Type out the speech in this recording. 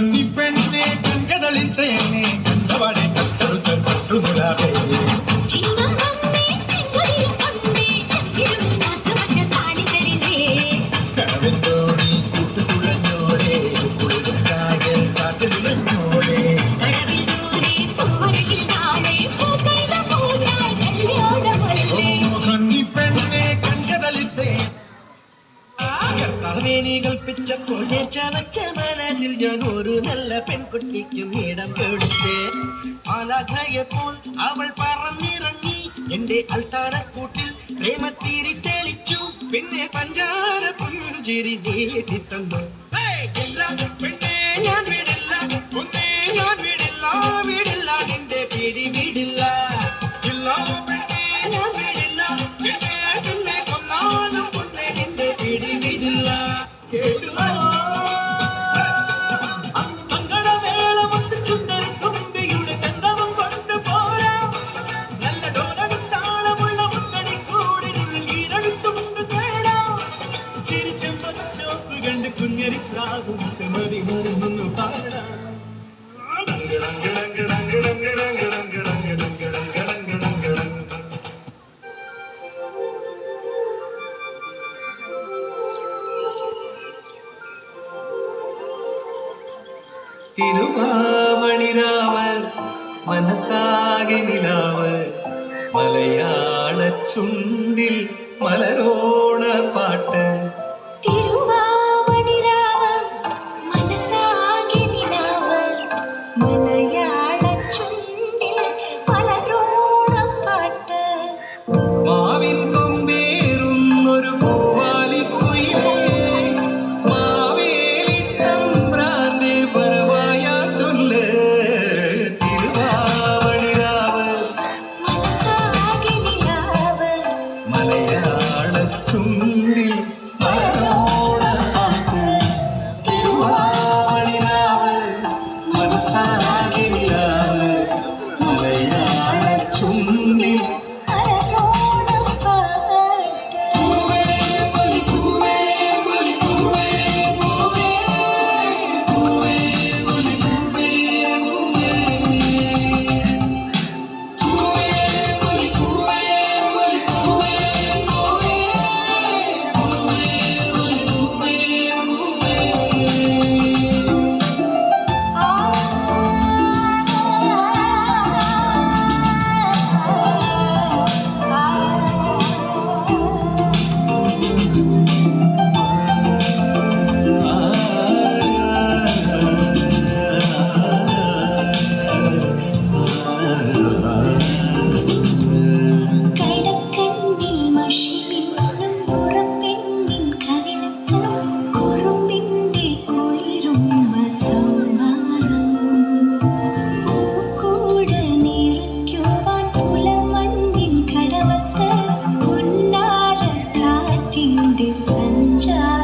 കണ്ണിപ്പെണ്ണെ കങ്കതളിത്തേനെ കണ്ടവടെ കട്ടെടുത്ത പട്ടുനിലാവേ കടവെന്തോടി കൂട്ടുകുഴഞ്ഞോടെ കുളിരുണ്ടാകെ കാറ്റിലുഴഞ്ഞോടെ കണ്ണിപ്പെണ്ണെ കങ്കതളിത്തേ നീ കൽപ്പിച്ചപ്പോൾ ചവച്ച മനസ്സിൽ ഞാൻ ഒരു നല്ല പെൺകുട്ടിക്കും ഇടം കൊടുത്തേ പാലാഖയെപ്പോൾ അവൾ പറന്നിറങ്ങി എന്റെ അൽത്താരക്കൂട്ടിൽ പ്രേമത്തിരി തെളിച്ചു പിന്നെ പഞ്ചാര പുഞ്ചിരി നീട്ടി തന്നു പെണ്ണേ ഞാൻ വിടില്ല പൊന്നേ ഞാൻ വിടില്ല വിടില്ല നിന്റെ പിടി വിടില്ല പെണ്ണേ ഞാൻ വിടില്ല പിന്നെ കൊന്നാലും പൊന്നേ നിന്റെ പിടി വിടില്ല തിരുവാമണിരാവ് മനസ്സാകെ നിലാവ് മലയാള ചുണ്ടിൽ മലരോണ പാട്ട് മാവിൻ കൊമ്പേറുന്നൊരു പൂവാലിക്കുയിലേ മാവേലി തമ്പ്രാന്റെ പരമായ ചൊല്ല് തിരുവാമണിരാവ് മലയാള ചുണ്ടിൽ മലരോണ പാട്ട് തിരുവാമണിരാവ് മനസ്സാകെ നിലാവ് മലയാള ചുണ്ടിൽ संचार